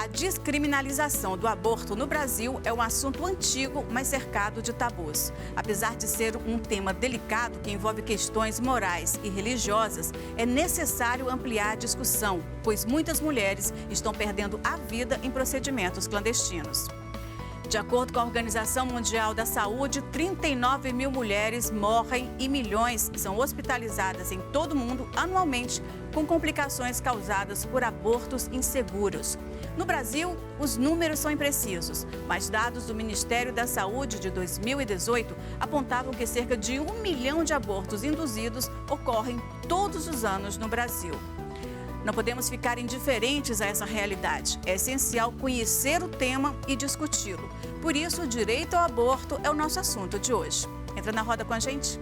A descriminalização do aborto no Brasil é um assunto antigo, mas cercado de tabus. Apesar de ser um tema delicado que envolve questões morais e religiosas, é necessário ampliar a discussão, pois muitas mulheres estão perdendo a vida em procedimentos clandestinos. De acordo com a Organização Mundial da Saúde, 39 mil mulheres morrem e milhões são hospitalizadas em todo o mundo anualmente com complicações causadas por abortos inseguros. No Brasil, os números são imprecisos, mas dados do Ministério da Saúde de 2018 apontavam que cerca de 1 milhão de abortos induzidos ocorrem todos os anos no Brasil. Não podemos ficar indiferentes a essa realidade. É essencial conhecer o tema e discuti-lo. Por isso, o direito ao aborto é o nosso assunto de hoje. Entra na roda com a gente.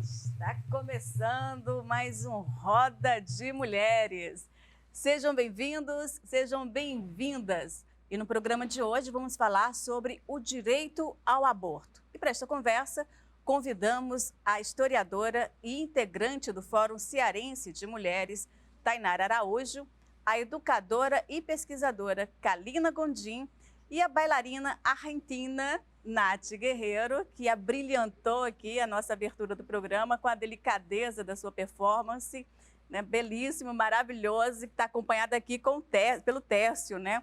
Está começando mais um Roda de Mulheres. Sejam bem-vindos, sejam bem-vindas. E no programa de hoje vamos falar sobre o direito ao aborto. E para esta conversa, convidamos a historiadora e integrante do Fórum Cearense de Mulheres, Tainara Araújo, a educadora e pesquisadora Kalina Gondim e a bailarina argentina Nath Guerreiro, que abrilhantou aqui a nossa abertura do programa com a delicadeza da sua performance, né? Belíssimo, maravilhoso, que está acompanhada aqui pelo Tércio, né?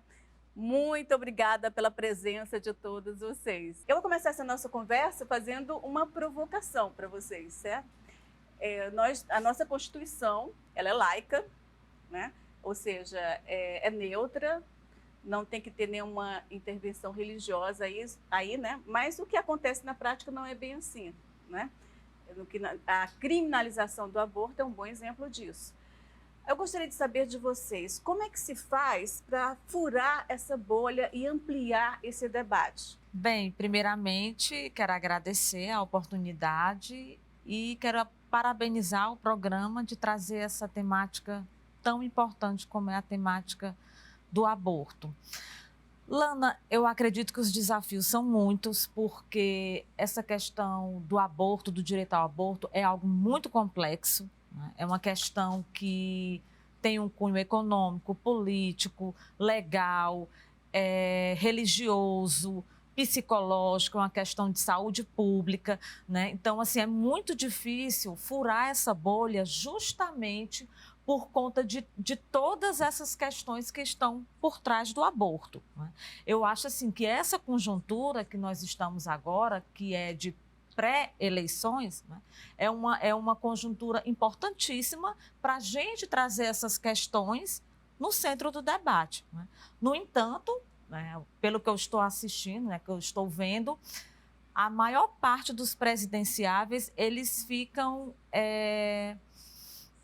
Muito obrigada pela presença de todos vocês. Eu vou começar essa nossa conversa fazendo uma provocação para vocês, certo? A nossa Constituição, ela é laica, né? Ou seja, é neutra, não tem que ter nenhuma intervenção religiosa aí, né? Mas o que acontece na prática não é bem assim, né? A criminalização do aborto é um bom exemplo disso. Eu gostaria de saber de vocês, como é que se faz para furar essa bolha e ampliar esse debate? Bem, primeiramente, quero agradecer a oportunidade e quero parabenizar o programa de trazer essa temática tão importante como é a temática do aborto. Lana, eu acredito que os desafios são muitos, porque essa questão do aborto, do direito ao aborto, é algo muito complexo, né? É uma questão que tem um cunho econômico, político, legal, religioso, psicológico, uma questão de saúde pública, né? Então, assim, é muito difícil furar essa bolha justamente por conta de todas essas questões que estão por trás do aborto, né? Eu acho assim que essa conjuntura que nós estamos agora, que é de pré-eleições, né, é uma conjuntura importantíssima para a gente trazer essas questões no centro do debate, né? No entanto, né, pelo que eu estou assistindo, né, que eu estou vendo, a maior parte dos presidenciáveis, eles ficam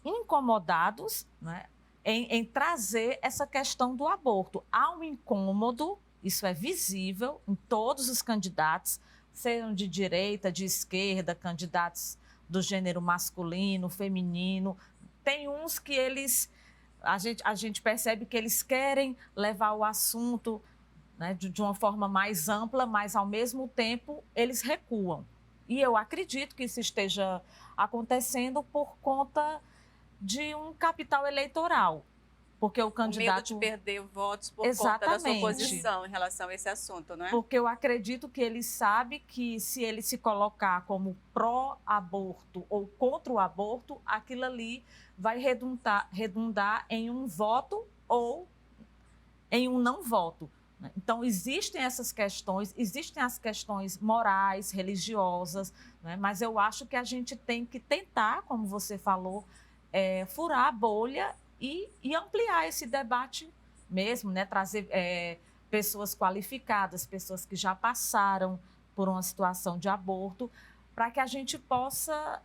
incomodados, né, em trazer essa questão do aborto. Há um incômodo, isso é visível em todos os candidatos, sejam de direita, de esquerda, candidatos do gênero masculino, feminino. Tem uns que a gente percebe que eles querem levar o assunto, né, de uma forma mais ampla, mas, ao mesmo tempo, eles recuam. E eu acredito que isso esteja acontecendo por conta de um capital eleitoral, porque o candidato... O medo de perder votos por Exatamente. conta da sua posição em relação a esse assunto, não é? Porque eu acredito que ele sabe que, se ele se colocar como pró-aborto ou contra o aborto, aquilo ali vai redundar em um voto ou em um não voto. Então, existem essas questões, existem as questões morais, religiosas, né? Mas eu acho que a gente tem que tentar, como você falou, furar a bolha e ampliar esse debate mesmo, né? Trazer pessoas qualificadas, pessoas que já passaram por uma situação de aborto, para que a gente possa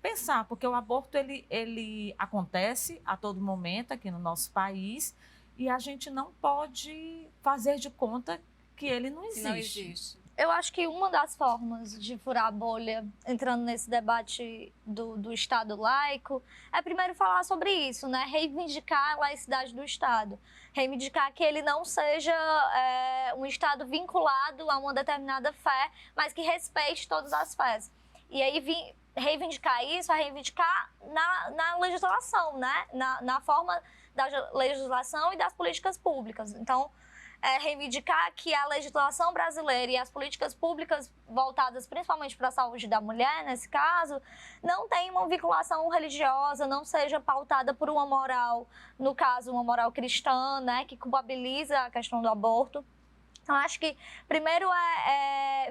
pensar, porque o aborto ele acontece a todo momento aqui no nosso país, e a gente não pode fazer de conta que ele não existe. Não existe. Eu acho que uma das formas de furar a bolha, entrando nesse debate do Estado laico, é primeiro falar sobre isso, né? Reivindicar a laicidade do Estado. Reivindicar que ele não seja um Estado vinculado a uma determinada fé, mas que respeite todas as fés. E aí, reivindicar isso é reivindicar na legislação, né? Na forma da legislação e das políticas públicas. Então, reivindicar que a legislação brasileira e as políticas públicas voltadas principalmente para a saúde da mulher, nesse caso, não tem uma vinculação religiosa, não seja pautada por uma moral, no caso, uma moral cristã, né, que culpabiliza a questão do aborto. Então, acho que primeiro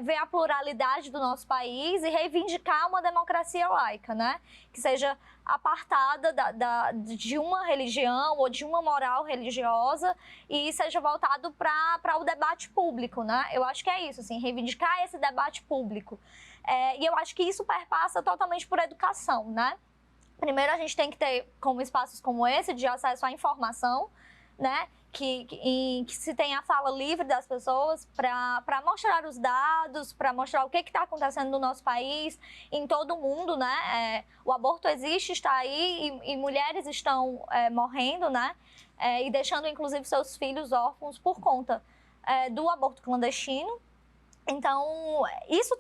ver a pluralidade do nosso país e reivindicar uma democracia laica, né? Que seja apartada de uma religião ou de uma moral religiosa e seja voltado para o debate público, né? Eu acho que é isso, assim, reivindicar esse debate público. E eu acho que isso perpassa totalmente por educação, né? Primeiro, a gente tem que ter como espaços como esse de acesso à informação, né? Que se tenha a fala livre das pessoas para mostrar os dados, para mostrar o que está acontecendo no nosso país, em todo o mundo, né? O aborto existe, está aí, e mulheres estão morrendo, né? E deixando, inclusive, seus filhos órfãos por conta do aborto clandestino. Então, isso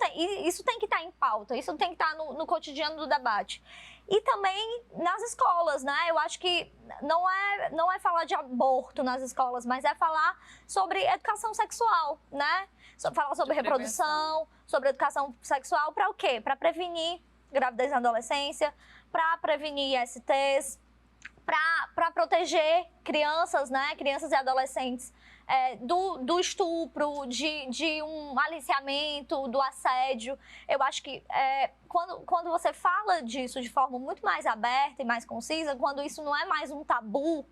tem que estar em pauta, isso tem que estar no cotidiano do debate. E também nas escolas, né? Eu acho que não é falar de aborto nas escolas, mas é falar sobre educação sexual, né? Falar sobre reprodução, sobre educação sexual, para o quê? Para prevenir gravidez na adolescência, para prevenir ISTs, para proteger crianças, né? Crianças e adolescentes do estupro, de um aliciamento, do assédio. Eu acho que quando você fala disso de forma muito mais aberta e mais concisa, quando isso não é mais um tabu,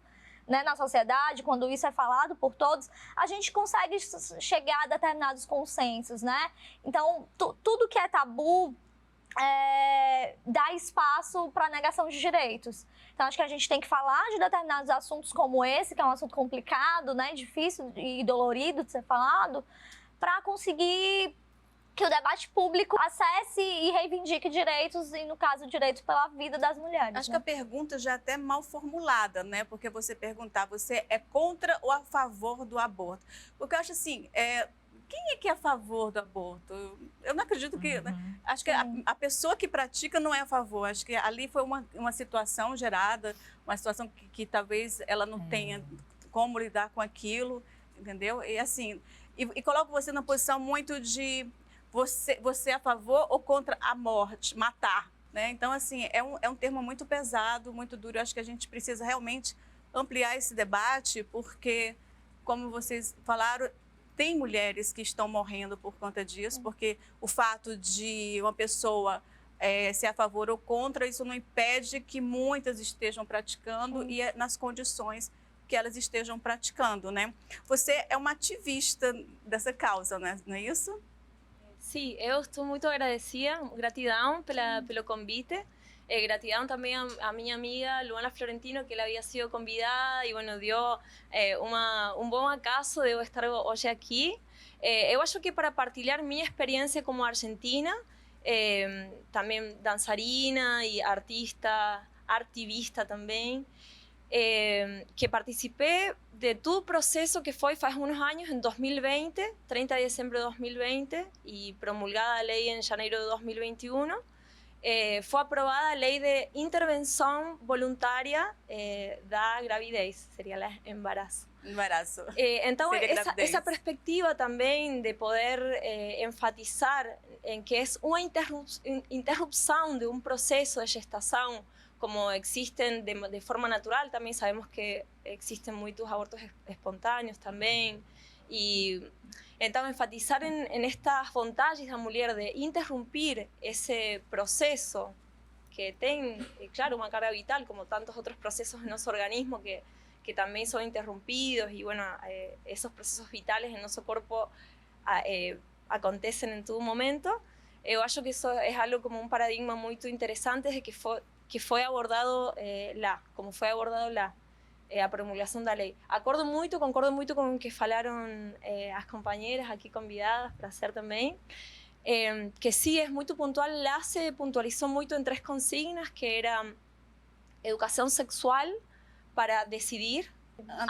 né, na sociedade, quando isso é falado por todos, a gente consegue chegar a determinados consensos, né? Então, tudo que é tabu dá espaço para a negação de direitos. Então, acho que a gente tem que falar de determinados assuntos como esse, que é um assunto complicado, né, difícil e dolorido de ser falado, para conseguir que o debate público acesse e reivindique direitos, e, no caso, direitos pela vida das mulheres. Acho, né? que a pergunta já é até mal formulada, né? Porque você perguntar, você é contra ou a favor do aborto? Porque eu acho assim, quem é que é a favor do aborto? Eu não acredito que... Né? Acho que a pessoa que pratica não é a favor. Acho que ali foi uma situação gerada, uma situação que talvez ela não tenha como lidar com aquilo, entendeu? E assim, e coloco você na posição muito de você é a favor ou contra a morte, matar, né? Então, assim, é um termo muito pesado, muito duro. Eu acho que a gente precisa realmente ampliar esse debate, porque, como vocês falaram, tem mulheres que estão morrendo por conta disso, porque o fato de uma pessoa ser a favor ou contra, isso não impede que muitas estejam praticando e nas condições que elas estejam praticando, né? Você é uma ativista dessa causa, né? Não é isso? Sim, eu estou muito agradecida, gratidão pelo convite. Gratidão também a minha amiga Luana Florentino, que ela havia sido convidada e, bueno, deu bom acaso de eu estar hoje aqui. Eu acho que para partilhar minha experiência como argentina, também dançarina e artivista também, que participé de todo o processo que foi faz uns anos, em 2020, 30 de dezembro de 2020, e promulgada a lei em janeiro de 2021, foi aprovada a lei de intervenção voluntária da gravidez, seria o embaraço. Embaraço. Então, Seria essa perspectiva também de poder enfatizar em que é uma interrupção de um processo de gestação, como existem de forma natural, também sabemos que existem muitos abortos espontâneos também, e então enfatizar em estas vantagens da mulher de interromper esse processo que tem, claro, uma carga vital, como tantos outros processos en nosso organismo que también son interrumpidos, y bueno, esos procesos vitales en nuestro cuerpo acontecen en todo momento. Eu acho que eso es algo como un paradigma muy interesante de que fue abordado como fue abordado a promulgação da lei. Concordo muito com o que falaram as companheiras aqui convidadas para ser também, que sí, es muito puntual. La se puntualizó muito en 3 consignas, que era educación sexual para decidir,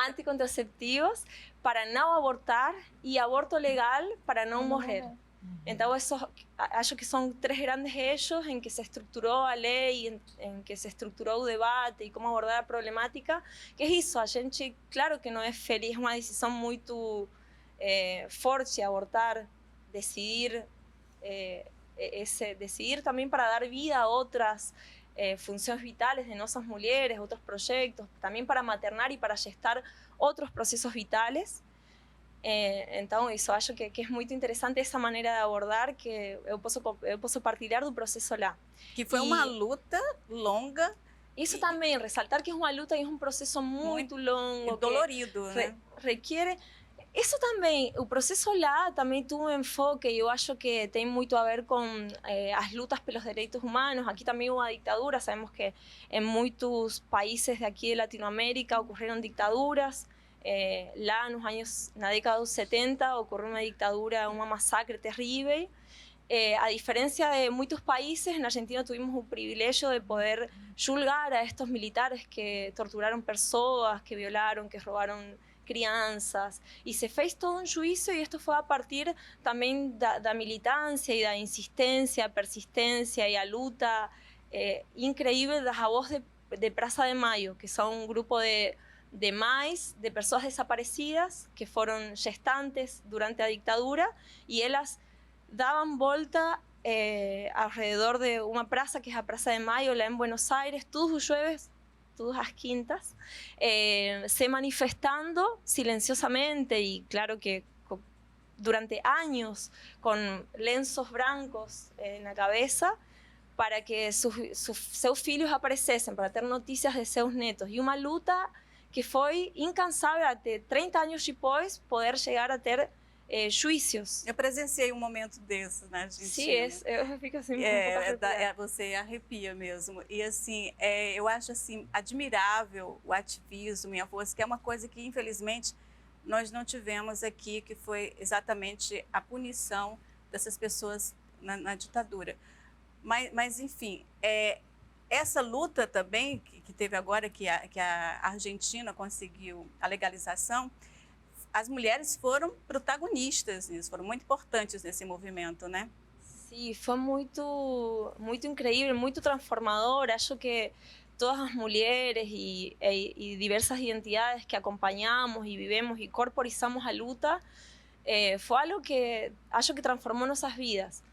anticontraceptivos para não abortar e aborto legal para não morrer. Então, acho que são 3 grandes eixos em que se estruturou a lei, em que se estruturou o debate e como abordar a problemática, que é isso. A gente, claro que não é feliz, uma decisão muito forte abortar, decidir, decidir também para dar vida a outras funções vitales de nossas mulheres, outros projetos, também para maternar e para gestar outros processos vitales. Então, isso acho que é muito interessante essa maneira de abordar, que eu posso partilhar do processo lá. Que foi uma luta longa. Isso também, ressaltar que é uma luta e é um processo muito longo. Dolorido, né? Requer. Isso também, o processo lá também tem um enfoque, e eu acho que tem muito a ver com as lutas pelos direitos humanos. Aqui também houve uma ditadura, sabemos que em muitos países daqui de Latinoamérica ocorreram ditaduras. Lá na década dos 70 ocorreu uma ditadura, uma massacre terrível. A diferença de muitos países, na Argentina tuvimos o privilégio de poder julgar a estos militares que torturaram pessoas, que violaram, que roubaram crianças, e se fez todo um juízo, e isto foi a partir também da militância e da insistência, persistência e a luta increíble das avós de Praça de Maio, que são um grupo de mães de pessoas desaparecidas que foram gestantes durante a ditadura, e elas davam volta alrededor de uma praça que é a Praça de Maio, lá em Buenos Aires, todos os jueves, todas as quintas, se manifestando silenciosamente, y claro que durante años con lenços brancos en la cabeza, para que seus filhos aparecessem, para ter notícias de seus netos. E uma luta que foi incansável até 30 anos depois poder chegar a ter juízos. Eu presenciei um momento desse na Argentina. Sim, eu fico assim um pouco arrepiada. Você arrepia mesmo. E assim, eu acho assim admirável o ativismo e a força, que é uma coisa que infelizmente nós não tivemos aqui, que foi exatamente a punição dessas pessoas na ditadura. Mas enfim, essa luta também que teve agora, que a Argentina conseguiu a legalização, as mulheres foram protagonistas nisso, foram muito importantes nesse movimento, né? Sim, foi muito incrível, muito transformador. Acho que todas as mulheres e diversas identidades que acompanhamos e vivemos e corporizamos a luta, foi algo que acho que transformou nossas vidas.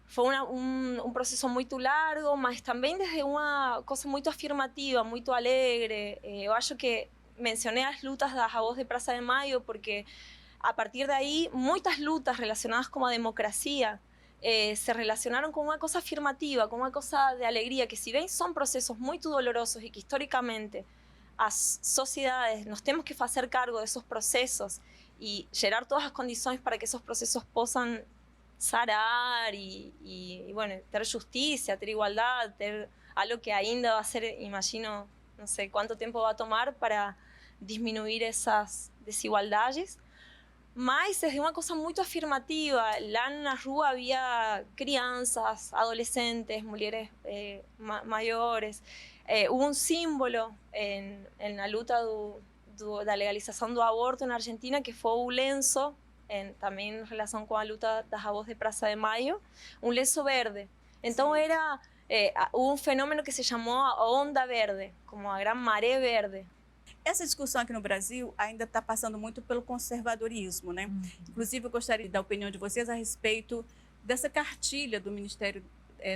Foi um processo muito largo, mas também desde uma coisa muito afirmativa, muito alegre. Eu acho que mencioné as lutas das avós de Praça de Maio porque a partir de aí muitas lutas relacionadas com a democracia se relacionaram com uma coisa afirmativa, com uma coisa de alegria, que se bem são processos muito dolorosos e que históricamente as sociedades nos temos que fazer cargo desses processos e gerar todas as condições para que esses processos possam sarar e bueno, ter justiça, ter igualdade, ter algo que ainda va a ser, imagino, no sé cuánto tiempo va a tomar para disminuir esas desigualdades. Mas desde uma coisa muito afirmativa, lá na rua havia crianças, adolescentes, mulheres maiores. Hubo um símbolo na luta da legalização do aborto na Argentina, que foi o lenço, também em relação com a luta das avós de Praça de Maio, um lenço verde. Então hubo um fenômeno que se chamou a onda verde, como a gran maré verde. Essa discussão aqui no Brasil ainda está passando muito pelo conservadorismo, né? Inclusive, eu gostaria da opinião de vocês a respeito dessa cartilha do Ministério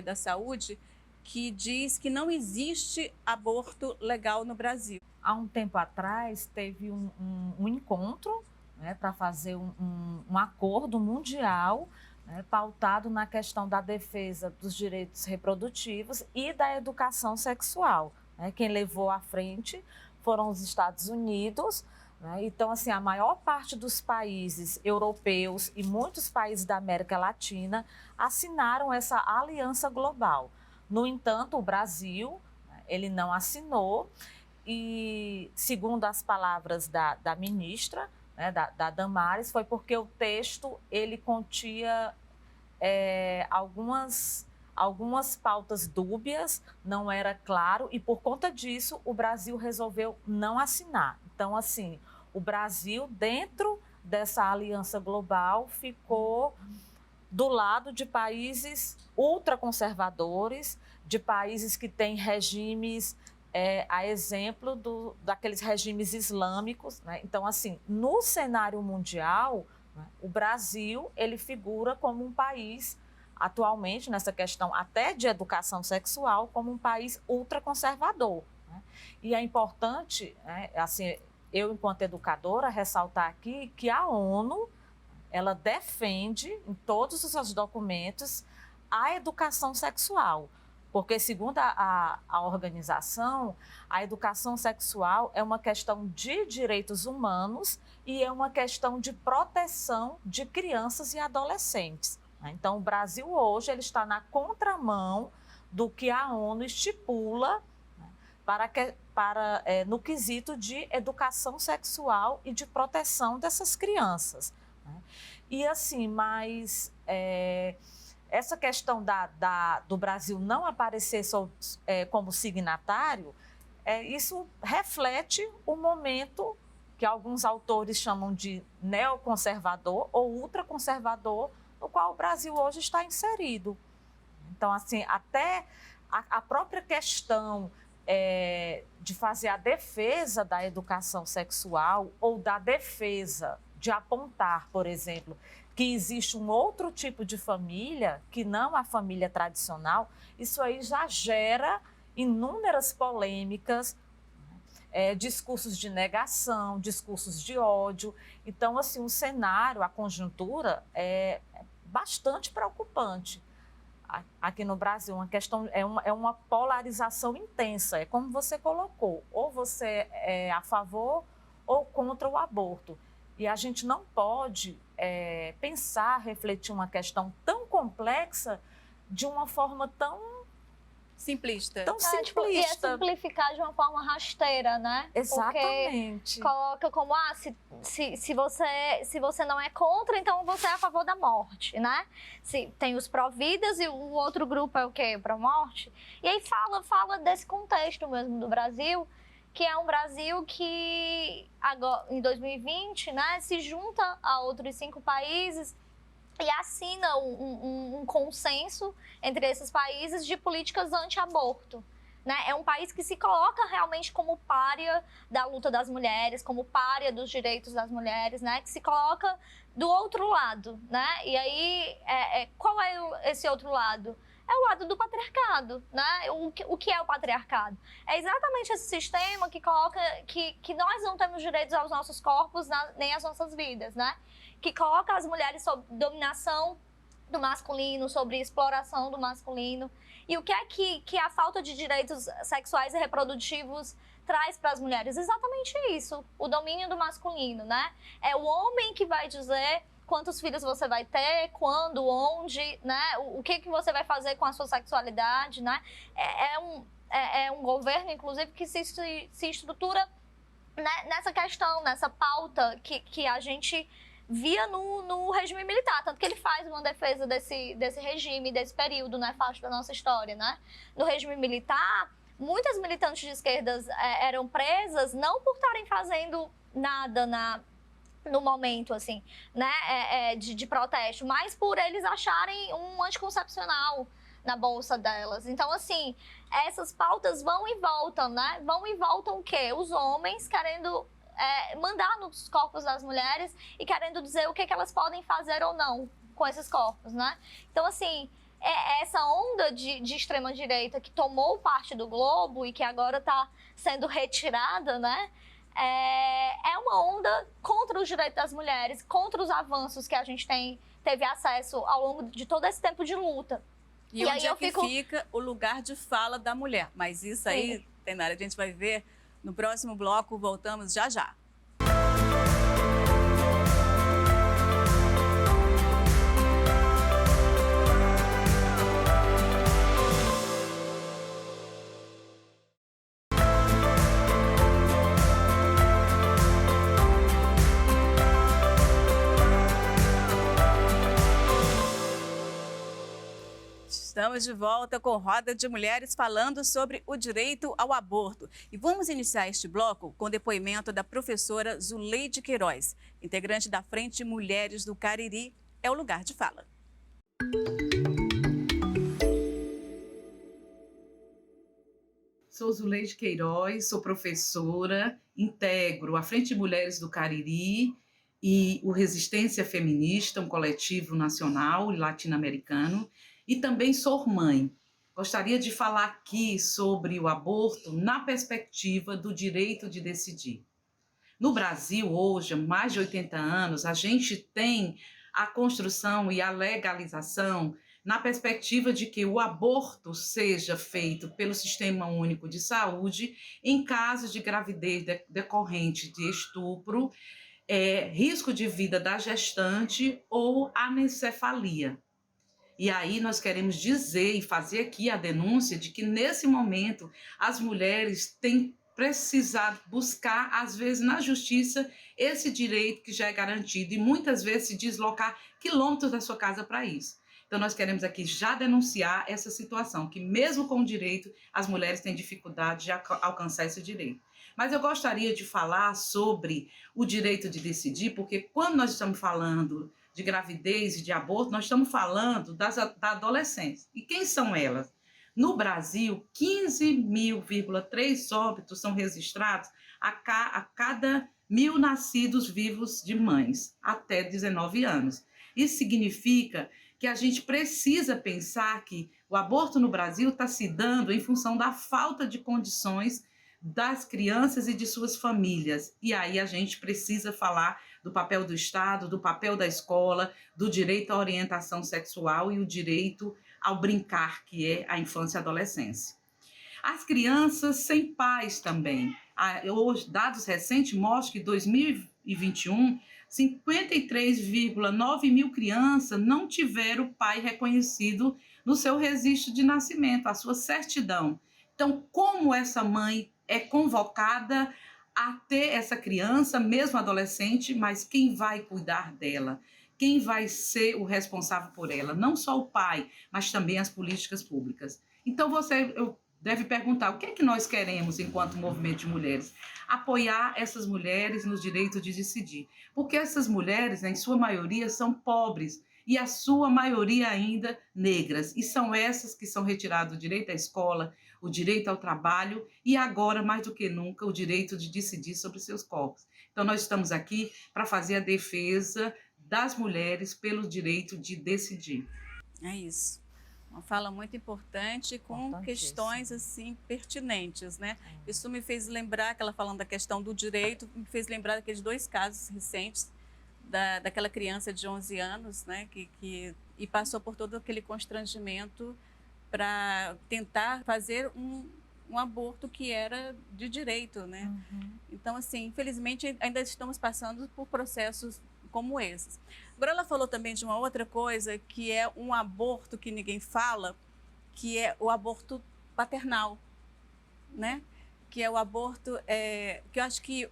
da Saúde que diz que não existe aborto legal no Brasil. Há um tempo atrás, teve um encontro, né, para fazer um acordo mundial, né, pautado na questão da defesa dos direitos reprodutivos e da educação sexual. Né? Quem levou à frente foram os Estados Unidos, né? Então, assim, a maior parte dos países europeus e muitos países da América Latina assinaram essa aliança global. No entanto, o Brasil, né, ele não assinou e, segundo as palavras da ministra, né, da Damares, foi porque o texto ele continha algumas pautas dúbias, não era claro, e por conta disso o Brasil resolveu não assinar. Então, assim, o Brasil, dentro dessa aliança global, ficou do lado de países ultraconservadores, de países que têm regimes, a exemplo daqueles regimes islâmicos, né? Então, assim, no cenário mundial, né, o Brasil ele figura como um país atualmente, nessa questão até de educação sexual, como um país ultraconservador. Né? E é importante, né, assim, eu, enquanto educadora, ressaltar aqui que a ONU ela defende, em todos os seus documentos, a educação sexual. Porque, segundo a organização, a educação sexual é uma questão de direitos humanos e é uma questão de proteção de crianças e adolescentes. Então, o Brasil hoje ele está na contramão do que a ONU estipula, né, no quesito de educação sexual e de proteção dessas crianças. Né? E assim, mas essa questão do Brasil não aparecer como signatário, isso reflete o momento que alguns autores chamam de neoconservador ou ultraconservador, no qual o Brasil hoje está inserido. Então, assim, até a própria questão de fazer a defesa da educação sexual ou da defesa de apontar, por exemplo, que existe um outro tipo de família, que não a família tradicional, isso aí já gera inúmeras polêmicas, discursos de negação, discursos de ódio. Então, assim, o cenário, a conjuntura é bastante preocupante aqui no Brasil. Uma questão, é uma polarização intensa, é como você colocou, ou você é a favor ou contra o aborto. E a gente não pode pensar, refletir uma questão tão complexa de uma forma tão simplista. Tipo, e simplificar de uma forma rasteira, né? Exatamente. Porque coloca como, se você não é contra, então você é a favor da morte, né? Se tem os pró-vidas e o outro grupo é o quê? Pró-morte. E aí fala desse contexto mesmo do Brasil, que é um Brasil que agora, em 2020, né, se junta a outros 5 países e assina um consenso entre esses países de políticas anti-aborto. Né? É um país que se coloca realmente como pária da luta das mulheres, como pária dos direitos das mulheres, né? Que se coloca do outro lado. Né? E aí, qual é esse outro lado? É o lado do patriarcado, né? O que é o patriarcado? É exatamente esse sistema que coloca que nós não temos direitos aos nossos corpos nem às nossas vidas, né? Que coloca as mulheres sob dominação do masculino, sobre exploração do masculino. E o que é que a falta de direitos sexuais e reprodutivos traz para as mulheres? Exatamente isso, o domínio do masculino, né? É o homem que vai dizer quantos filhos você vai ter, quando, onde, né? O que você vai fazer com a sua sexualidade, né? É um governo, inclusive, que se estrutura, né, nessa questão, nessa pauta que a gente via no regime militar, tanto que ele faz uma defesa desse regime, desse período, né, faixa da nossa história, né? No regime militar, muitas militantes de esquerdas eram presas não por estarem fazendo nada no momento, assim, né, de protesto, mas por eles acharem um anticoncepcional na bolsa delas. Então, assim, essas pautas vão e voltam, né? Vão e voltam o quê? Os homens querendo mandar nos corpos das mulheres e querendo dizer o que elas podem fazer ou não com esses corpos, né? Então, assim, essa onda de extrema-direita que tomou parte do globo e que agora está sendo retirada, né? É uma onda contra os direitos das mulheres, contra os avanços que a gente teve acesso ao longo de todo esse tempo de luta. E onde é que fica o lugar de fala da mulher? Mas isso aí, Tainara, a gente vai ver no próximo bloco. Voltamos já já. Estamos de volta com Roda de Mulheres falando sobre o direito ao aborto. E vamos iniciar este bloco com o depoimento da professora Zuleide Queiroz, integrante da Frente Mulheres do Cariri. É o lugar de fala. Sou Zuleide Queiroz, sou professora, integro a Frente Mulheres do Cariri e o Resistência Feminista, um coletivo nacional e latino-americano. E também sou mãe. Gostaria de falar aqui sobre o aborto na perspectiva do direito de decidir. No Brasil, hoje, há mais de 80 anos, a gente tem a construção e a legalização na perspectiva de que o aborto seja feito pelo Sistema Único de Saúde em caso de gravidez decorrente de estupro, risco de vida da gestante ou anencefalia. E aí nós queremos dizer e fazer aqui a denúncia de que, nesse momento, as mulheres têm precisado buscar, às vezes, na justiça, esse direito que já é garantido e, muitas vezes, se deslocar quilômetros da sua casa para isso. Então, nós queremos aqui já denunciar essa situação, que mesmo com o direito, as mulheres têm dificuldade de alcançar esse direito. Mas eu gostaria de falar sobre o direito de decidir, porque quando nós estamos falando de gravidez e de aborto, nós estamos falando da adolescência. E quem são elas? No Brasil, 15.000,3 óbitos são registrados a cada 1.000 nascidos vivos de mães até 19 anos. Isso significa que a gente precisa pensar que o aborto no Brasil está se dando em função da falta de condições das crianças e de suas famílias. E aí a gente precisa falar do papel do Estado, do papel da escola, do direito à orientação sexual e o direito ao brincar, que é a infância e a adolescência. As crianças sem pais também. Hoje, dados recentes mostram que em 2021, 53,9 mil crianças não tiveram pai reconhecido no seu registro de nascimento, a sua certidão. Então, como essa mãe é convocada a ter essa criança, mesmo adolescente, mas quem vai cuidar dela? Quem vai ser o responsável por ela? Não só o pai, mas também as políticas públicas. Então, você deve perguntar, o que é que nós queremos enquanto movimento de mulheres? Apoiar essas mulheres no direito de decidir. Porque essas mulheres, em sua maioria, são pobres e a sua maioria ainda negras. E são essas que são retiradas do direito à escola, o direito ao trabalho e agora, mais do que nunca, o direito de decidir sobre seus corpos. Então, nós estamos aqui para fazer a defesa das mulheres pelo direito de decidir. É isso. Uma fala muito importante com questões assim pertinentes, né? Isso me fez lembrar, aquela falando da questão do direito, me fez lembrar daqueles 2 casos recentes daquela criança de 11 anos, né? Que passou por todo aquele constrangimento para tentar fazer um aborto que era de direito, né? Então, assim, infelizmente, ainda estamos passando por processos como esses. Agora, ela falou também de uma outra coisa, que é um aborto que ninguém fala, que é o aborto paternal, né? Que é o aborto, que eu acho que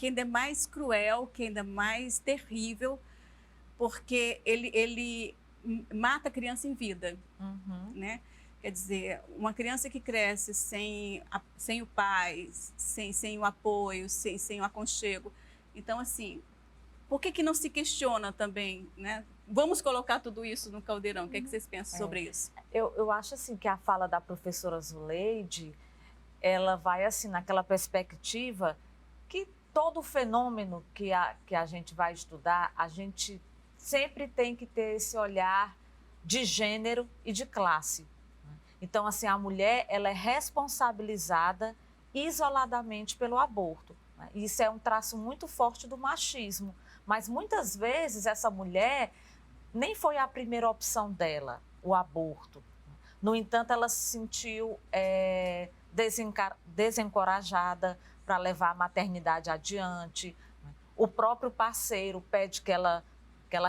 ainda é mais cruel, que ainda é mais terrível, porque ele mata a criança em vida, né? Quer dizer, uma criança que cresce sem o pai, sem o apoio, sem o aconchego. Então, assim, por que não se questiona também, né? Vamos colocar tudo isso no caldeirão. O que é que vocês pensam sobre isso? Eu acho assim que a fala da professora Zuleide, ela vai assim naquela perspectiva que todo fenômeno que a gente vai estudar, a gente sempre tem que ter esse olhar de gênero e de classe. Então, assim, a mulher, ela é responsabilizada isoladamente pelo aborto. Isso é um traço muito forte do machismo. Mas, muitas vezes, essa mulher nem foi a primeira opção dela, o aborto. No entanto, ela se sentiu desencorajada para levar a maternidade adiante. O próprio parceiro pede que ela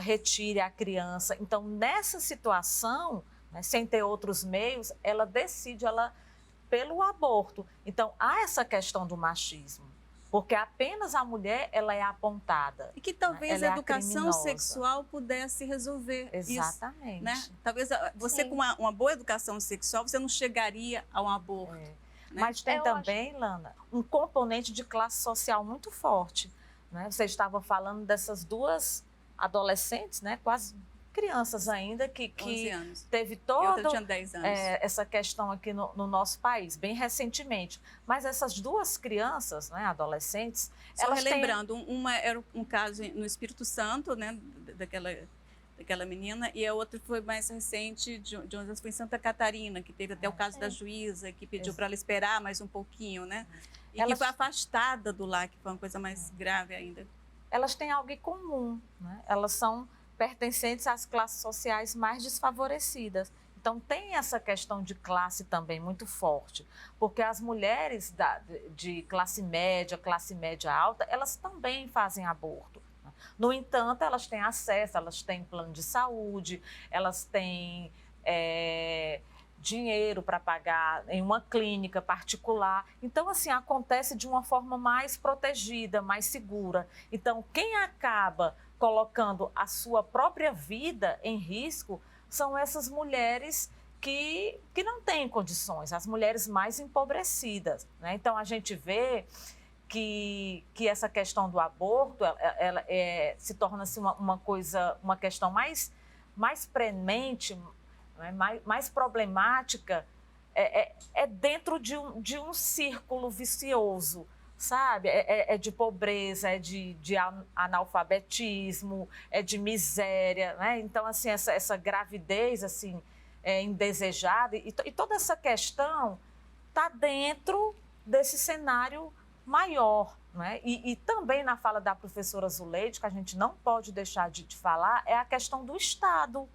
retire a criança. Então, nessa situação, sem ter outros meios, ela decide pelo aborto. Então, há essa questão do machismo, porque apenas a mulher ela é apontada. E que talvez a educação sexual pudesse resolver Exatamente. isso. Né? Talvez você, Sim. com uma boa educação sexual, você não chegaria ao aborto. Né? Mas tem também, Lana, um componente de classe social muito forte. Né? Você estava falando dessas duas adolescentes, né? Quase crianças ainda, que 11 anos. teve E toda outra tinha 10 anos. essa questão aqui no nosso país, bem recentemente. Mas essas duas crianças, né, adolescentes... Só relembrando, uma era um caso no Espírito Santo, né, daquela menina, e a outra foi mais recente, de onde foi em Santa Catarina, que teve até o caso da juíza, que pediu para ela esperar mais um pouquinho, né? E que foi afastada do lar, que foi uma coisa mais grave ainda. Elas têm algo em comum, né? Elas são pertencentes às classes sociais mais desfavorecidas. Então, tem essa questão de classe também muito forte, porque as mulheres de classe média alta, elas também fazem aborto. No entanto, elas têm acesso, elas têm plano de saúde, elas têm dinheiro para pagar em uma clínica particular. Então, assim, acontece de uma forma mais protegida, mais segura. Então, quem acaba colocando a sua própria vida em risco são essas mulheres que não têm condições, as mulheres mais empobrecidas. Né? Então, a gente vê que essa questão do aborto ela se torna-se uma questão mais premente, né? mais problemática, dentro de um círculo vicioso, sabe? É de pobreza, é de analfabetismo, é de miséria, né? Então, assim, essa gravidez, assim, indesejada, e toda essa questão está dentro desse cenário maior, né? E também na fala da professora Zuleide, que a gente não pode deixar de falar, é a questão do Estado.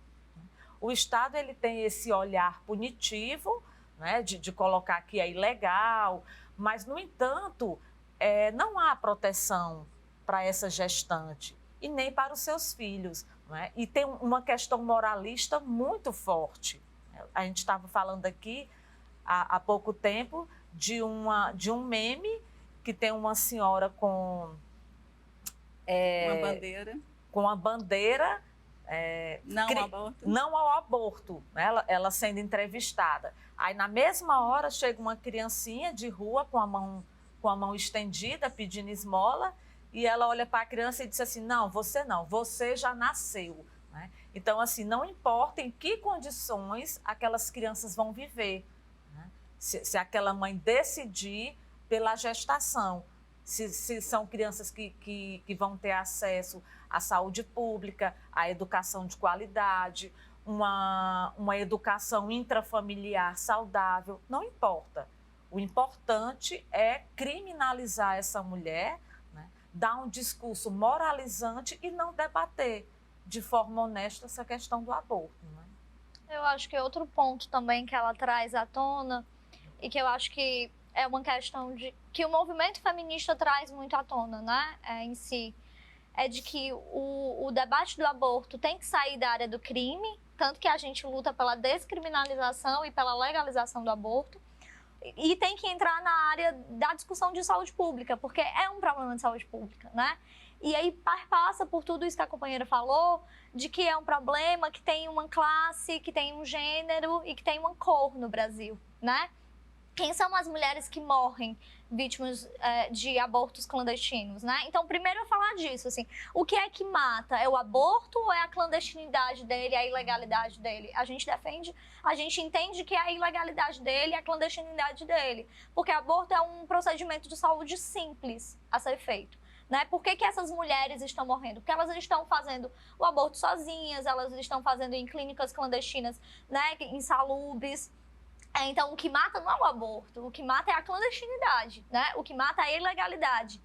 O Estado, ele tem esse olhar punitivo, né? De colocar que é ilegal, mas, no entanto, não há proteção para essa gestante e nem para os seus filhos. Né? E tem uma questão moralista muito forte. A gente estava falando aqui há pouco tempo de um meme que tem uma senhora com uma bandeira. Com a bandeira não ao aborto, né? Ela sendo entrevistada. Aí, na mesma hora, chega uma criancinha de rua com a mão estendida, pedindo esmola, e ela olha para a criança e diz assim, não, você já nasceu. Né? Então, assim, não importa em que condições aquelas crianças vão viver. Né? Se aquela mãe decidir pela gestação, se são crianças que vão ter acesso à saúde pública, à educação de qualidade, uma educação intrafamiliar saudável, não importa. O importante é criminalizar essa mulher, né? Dar um discurso moralizante e não debater de forma honesta essa questão do aborto. Né? Eu acho que outro ponto também que ela traz à tona, e que eu acho que é uma questão que o movimento feminista traz muito à tona, né? Em si, é de que o debate do aborto tem que sair da área do crime, tanto que a gente luta pela descriminalização e pela legalização do aborto, e tem que entrar na área da discussão de saúde pública, porque é um problema de saúde pública, né? E aí passa por tudo isso que a companheira falou, de que é um problema que tem uma classe, que tem um gênero e que tem uma cor no Brasil, né? Quem são as mulheres que morrem vítimas de abortos clandestinos, né? Então, primeiro eu falar disso, assim, o que é que mata? É o aborto ou é a clandestinidade dele, a ilegalidade dele? A gente entende que é a ilegalidade dele e a clandestinidade dele, porque aborto é um procedimento de saúde simples a ser feito. Né? Por que essas mulheres estão morrendo? Porque elas estão fazendo o aborto sozinhas, elas estão fazendo em clínicas clandestinas, né, insalubres. Então, o que mata não é o aborto, o que mata é a clandestinidade, né? O que mata é a ilegalidade.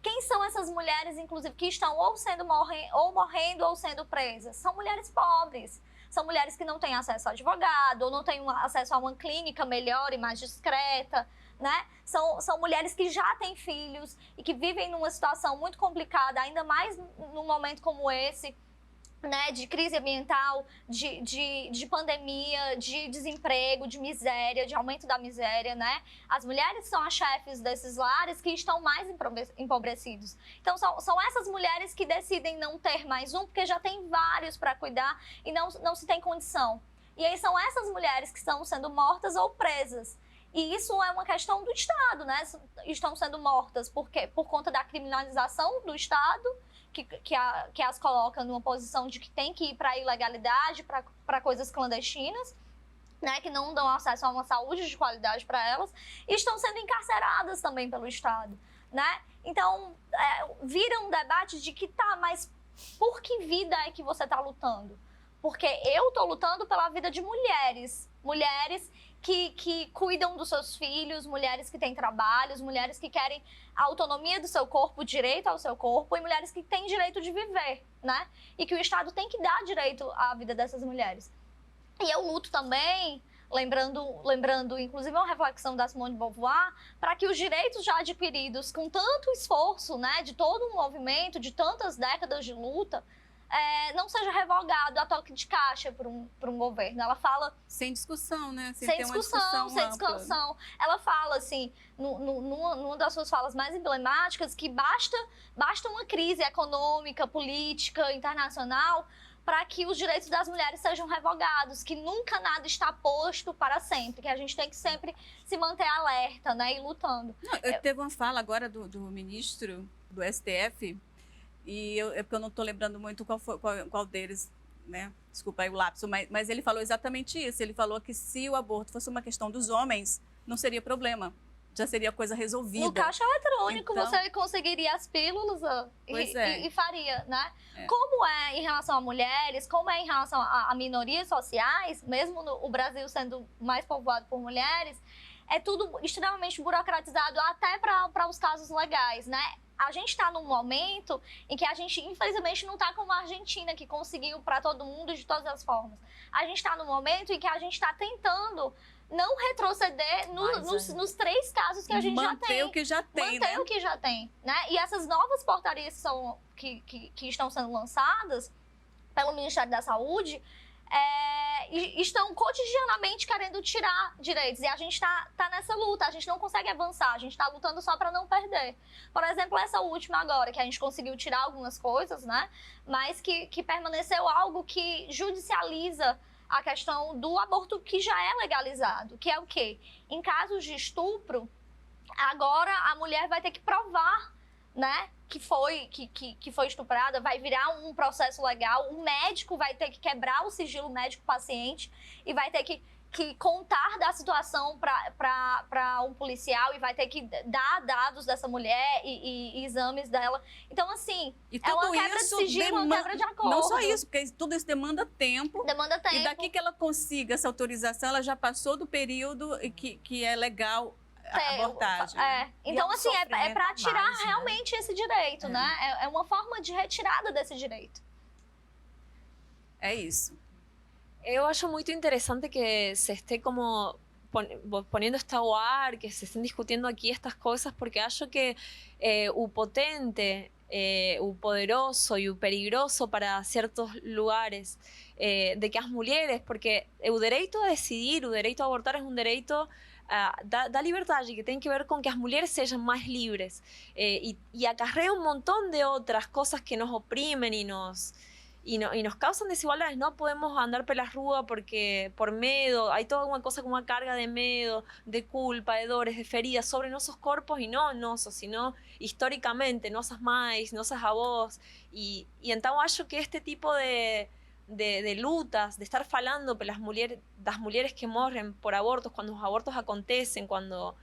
Quem são essas mulheres, inclusive, que estão ou morrendo ou sendo presas? São mulheres pobres, são mulheres que não têm acesso a advogado, ou não têm acesso a uma clínica melhor e mais discreta, né? São mulheres que já têm filhos e que vivem numa situação muito complicada, ainda mais num momento como esse, né, de crise ambiental, de pandemia, de desemprego, de miséria, de aumento da miséria, né? As mulheres são as chefes desses lares que estão mais empobrecidos. Então, são essas mulheres que decidem não ter mais um, porque já tem vários para cuidar e não se tem condição. E aí são essas mulheres que estão sendo mortas ou presas. E isso é uma questão do Estado, né? Estão sendo mortas por conta da criminalização do Estado, que as coloca numa posição de que tem que ir para a ilegalidade, para coisas clandestinas, né, que não dão acesso a uma saúde de qualidade para elas, e estão sendo encarceradas também pelo Estado, né? Então, vira um debate de que mas por que vida é que você está lutando? Porque eu estou lutando pela vida de mulheres que cuidam dos seus filhos, mulheres que têm trabalhos, mulheres que querem a autonomia do seu corpo, o direito ao seu corpo, e mulheres que têm direito de viver, né? E que o Estado tem que dar direito à vida dessas mulheres. E eu luto também, lembrando inclusive uma reflexão da Simone de Beauvoir, para que os direitos já adquiridos com tanto esforço, né, de todo um movimento, de tantas décadas de luta, não seja revogado a toque de caixa por um governo. Ela fala... Sem discussão, né? Sem discussão. Ela fala, assim, numa das suas falas mais emblemáticas, que basta uma crise econômica, política, internacional, para que os direitos das mulheres sejam revogados, que nunca nada está posto para sempre, que a gente tem que sempre se manter alerta, né, e lutando. Teve uma fala agora do ministro do STF, e porque eu não estou lembrando muito qual deles, né? Desculpa aí o lapso, mas ele falou exatamente isso. Ele falou que se o aborto fosse uma questão dos homens, não seria problema. Já seria coisa resolvida. No caixa eletrônico, então, você conseguiria as pílulas e faria, né? Como é em relação a mulheres, como é em relação a minorias sociais, mesmo o Brasil sendo mais povoado por mulheres, é tudo extremamente burocratizado até para os casos legais, né? A gente está num momento em que a gente, infelizmente, não está como a Argentina, que conseguiu para todo mundo de todas as formas. A gente está num momento em que a gente está tentando não retroceder nos 3 casos que a gente já tem. Manter o que já tem, Manter o que já tem, né? E essas novas portarias que estão sendo lançadas pelo Ministério da Saúde estão cotidianamente querendo tirar direitos. E a gente tá nessa luta, a gente não consegue avançar, a gente está lutando só para não perder. Por exemplo, essa última agora, que a gente conseguiu tirar algumas coisas, né? Mas que permaneceu algo que judicializa a questão do aborto que já é legalizado, que é o quê? Em casos de estupro, agora a mulher vai ter que provar, né, que foi estuprada, vai virar um processo legal, o médico vai ter que quebrar o sigilo médico-paciente e vai ter que contar da situação para um policial e vai ter que dar dados dessa mulher e exames dela. Então, assim, é uma quebra de sigilo, uma quebra de acordo. Não só isso, porque tudo isso demanda tempo. Demanda tempo. E daqui que ela consiga essa autorização, ela já passou do período que é legal a abortagem. Então, assim, é para tirar realmente esse direito, né? É uma forma de retirada desse direito. É isso. Eu acho muito interessante que se esté como poniendo esta UAR, que se estén discutiendo aquí estas cosas, porque acho que o potente o poderoso e o perigoso para certos lugares, de que as mulheres, porque o direito a decidir, o direito a abortar é um direito da liberdade, que tem que ver com que as mulheres sejam mais livres, e acarrea um montão de outras coisas que nos oprimem e nos causan desigualdades. No podemos andar pelas ruas porque por miedo, hay toda una cosa como una carga de miedo, de culpa, de dores, de feridas sobre nuestros cuerpos, y no nosos, sino históricamente, nosas mães, nosas avós, y então acho que este tipo de lutas, de estar falando pelas das mulheres que morren por abortos, cuando los abortos acontecen, cuando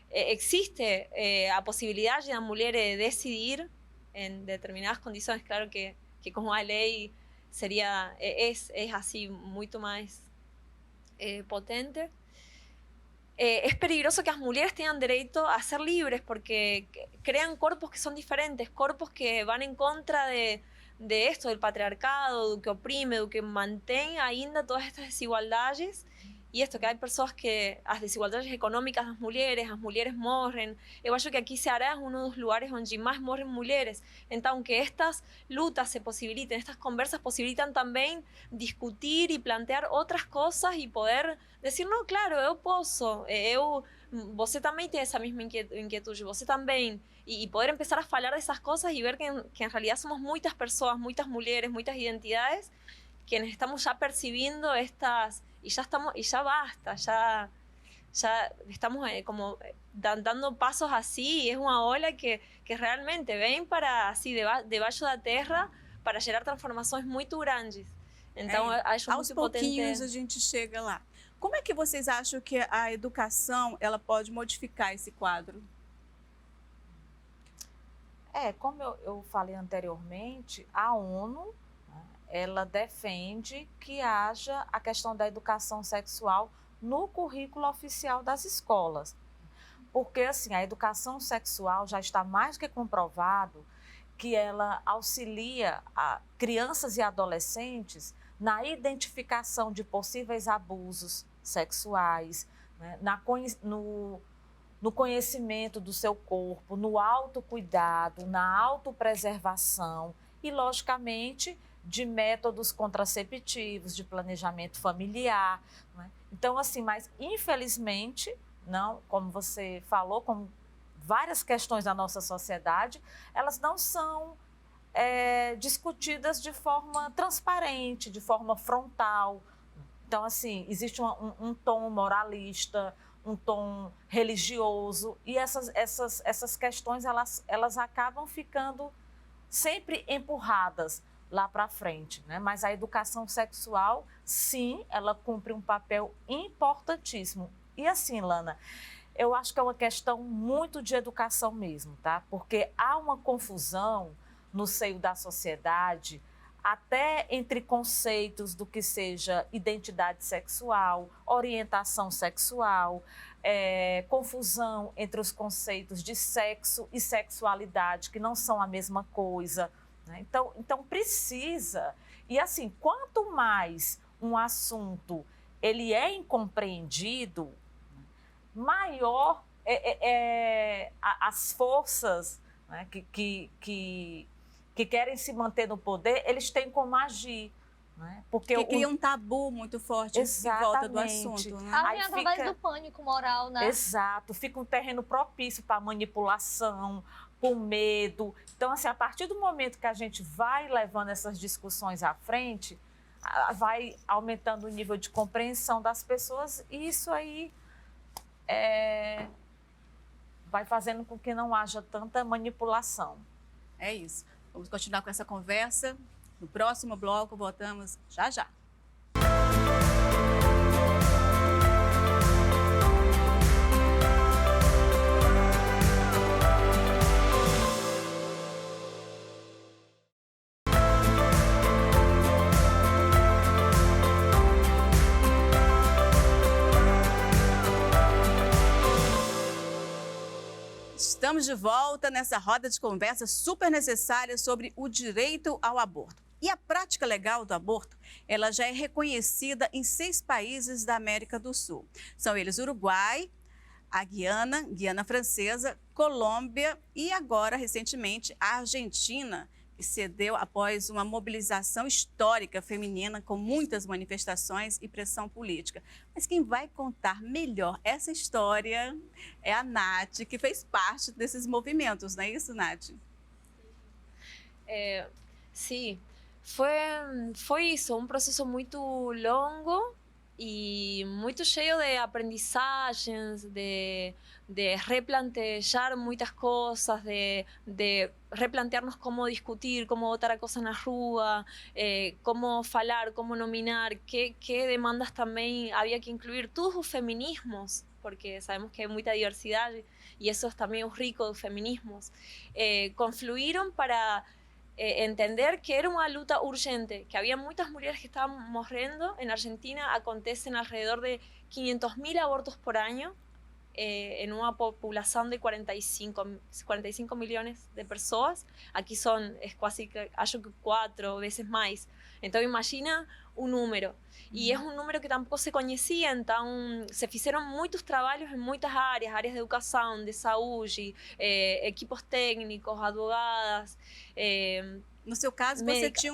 existe a posibilidad de la mujer decidir en determinadas condiciones, claro que como a lei seria, é assim muito mais potente. Es peligroso que las mujeres tengan derecho a ser libres porque crean cuerpos que son diferentes, cuerpos que van en contra de esto, del patriarcado, do que oprime, do que mantém ainda todas estas desigualdades. E esto, que hay personas que as desigualdades económicas das mulheres, as mulheres morrem. Eu acho que aqui Ceará é um dos lugares onde mais morrem mulheres. Então, que estas lutas se possibilitem, estas conversas possibilitam também discutir e plantear outras coisas e poder dizer, não, claro, eu posso, você também tem essa mesma inquietude, você também. E poder empezar a falar dessas coisas e ver que en realidad somos muitas pessoas, muitas mulheres, muitas identidades, quienes estamos ya percibiendo estas, y ya basta, ya estamos como dando pasos así, y es una ola que realmente vem para, assim, debaixo da terra, para gerar transformações muito grandes. Então, acho aos muito pouquinhos potente. a gente chega lá. Como é que vocês acham que a educação ela pode modificar esse quadro? Como eu falei anteriormente, a ONU, ela defende que haja a questão da educação sexual no currículo oficial das escolas. Porque, assim, a educação sexual já está mais que comprovado que ela auxilia a crianças e adolescentes na identificação de possíveis abusos sexuais, né, no conhecimento do seu corpo, no autocuidado, na autopreservação e, logicamente, de métodos contraceptivos, de planejamento familiar, né? Então, assim, mas infelizmente, não, como você falou, como várias questões da nossa sociedade, elas não são discutidas de forma transparente, de forma frontal. Então, assim, existe um tom moralista, um tom religioso, e essas questões elas acabam ficando sempre empurradas lá para frente, né? Mas a educação sexual, sim, ela cumpre um papel importantíssimo. E assim, Lana, eu acho que é uma questão muito de educação mesmo, tá? Porque há uma confusão no seio da sociedade, até entre conceitos do que seja identidade sexual, orientação sexual, confusão entre os conceitos de sexo e sexualidade, que não são a mesma coisa. Então precisa, e assim, quanto mais um assunto ele é incompreendido, maior as forças, né, que querem se manter no poder, eles têm como agir. Né? Porque cria um tabu muito forte em volta do assunto. Né? Aí através do pânico moral, né? Exato, fica um terreno propício para manipulação, com medo. Então, assim, a partir do momento que a gente vai levando essas discussões à frente, vai aumentando o nível de compreensão das pessoas, e isso aí vai fazendo com que não haja tanta manipulação. É isso. Vamos continuar com essa conversa. No próximo bloco, voltamos já já. Estamos de volta nessa roda de conversa super necessária sobre o direito ao aborto. E a prática legal do aborto, ela já é reconhecida em 6 países da América do Sul. São eles Uruguai, a Guiana, Guiana Francesa, Colômbia e agora, recentemente, a Argentina, que cedeu após uma mobilização histórica feminina com muitas manifestações e pressão política. Mas quem vai contar melhor essa história é a Nath, que fez parte desses movimentos, não é isso, Nath? Sí, foi isso, um processo muito longo e muito cheio de aprendizagens, de replantear muitas coisas, de replantearnos cómo discutir, cómo botar a cosa na rua, cómo falar, cómo nominar, qué demandas también había que incluir, todos los feminismos, porque sabemos que hay mucha diversidad y eso es también rico de los feminismos, confluyeron para entender que era una lucha urgente, que había muchas mujeres que estaban muriendo. En Argentina acontecen alrededor de 500.000 abortos por año, en una población de 45 millones de personas. Aquí es casi, acho que 4 veces más. Entonces imagina un número. Y es un número que tampoco se conocía, entonces se hicieron muchos trabajos en muchas áreas de educación, de salud, equipos técnicos, advogadas. No seu caso, você tem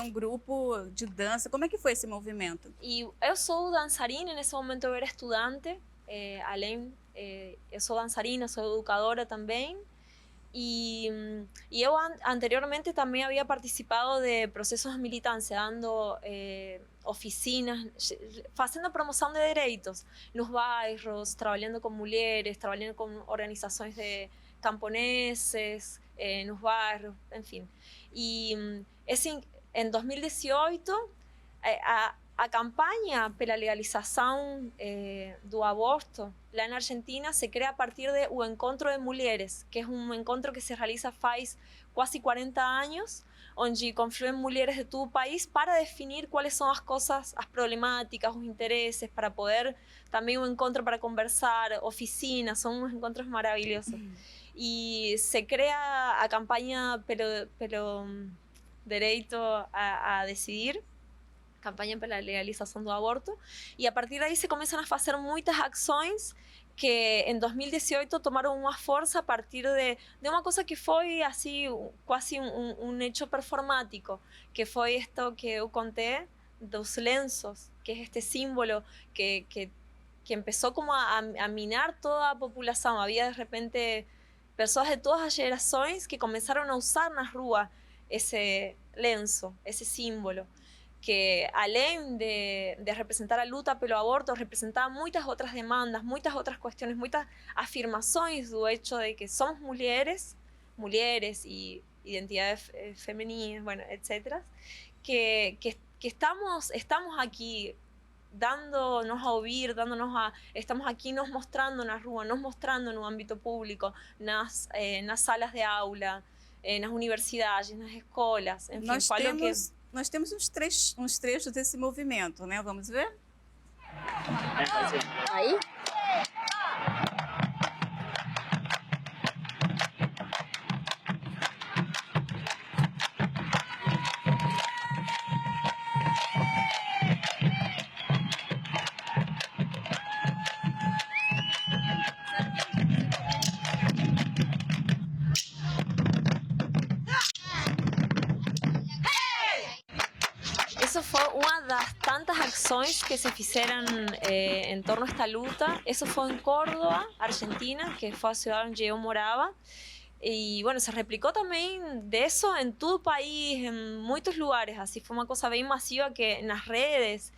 um grupo de dança. Como é que foi esse movimento? E eu sou dançarina, nesse momento eu era estudante, além, eu sou dançarina, sou educadora também. Y yo anteriormente también había participado de procesos de militancia, dando oficinas, haciendo promoción de derechos en los bairros, trabajando con mujeres, trabajando con organizaciones de camponeses en los barrios, en fin. Y en 2018, a campanha pela legalização do aborto lá na Argentina se crea a partir de o Encontro de Mulheres, que é um encontro que se realiza faz quase 40 anos, onde confluem mulheres de todo o país para definir quais são as coisas, as problemáticas, os interesses, para poder também um encontro para conversar, oficinas, são uns encontros maravilhosos. E se crea a campanha pelo direito a decidir, campanha pela legalização do aborto, e a partir daí se começam a fazer muitas ações que em 2018 tomaram uma força a partir de uma coisa que foi assim quase um hecho performático, que foi isto que eu contei dos lenços, que é este símbolo que empezó como a minar toda a população. Havia de repente pessoas de todas as gerações que começaram a usar na rua esse lenço, esse símbolo, que além de representar a luta pelo aborto, representaba muchas otras demandas, muchas otras cuestiones, muchas afirmaciones do hecho de que somos mujeres y identidades femeninas, bueno, etcétera, que estamos aquí dándonos a oír, estamos aquí nos mostrando na rua, nos mostrando no ámbito público, nas salas de aula, nas universidades, nas escolas, enfim, Nós temos uns trechos desse movimento, né? Vamos ver? Aí? Eso fue una de las tantas acciones que se hicieron en torno a esta lucha. Eso fue en Córdoba, Argentina, que fue la ciudad donde yo moraba. Y bueno, se replicó también de eso en todo el país, en muchos lugares. Así fue una cosa bien masiva que en las redes,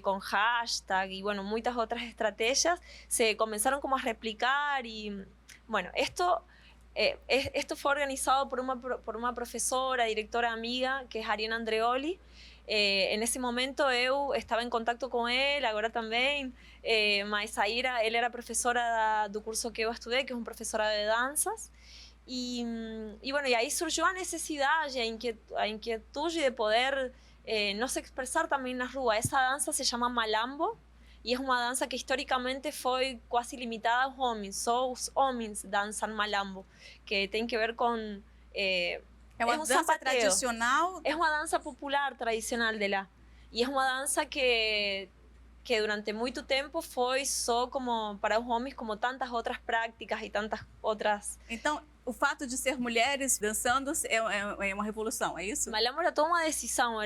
con hashtag y bueno, muchas otras estrategias, se comenzaron como a replicar. Y bueno, esto fue organizado por una profesora, directora amiga, que es Ariana Andreoli. En ese momento eu estaba en contacto con él, ahora también, mas ahí él era profesora do curso que yo estudié, que es una profesora de danzas. Y bueno, y ahí surgió la necesidad y a inquietud de poder nos expresar también en la rúa. Esa danza se llama malambo y es una danza que históricamente fue casi limitada a los hombres. Só os homens danzan malambo, que tiene que ver con... É uma dança tradicional? Es una danza popular tradicional de la. Y es una danza que que durante muito tempo foi só como para os homens, como tantas outras práticas e tantas outras. Então, o fato de ser mulheres dançando é uma revolução, é isso? Malamo era toda uma decisão,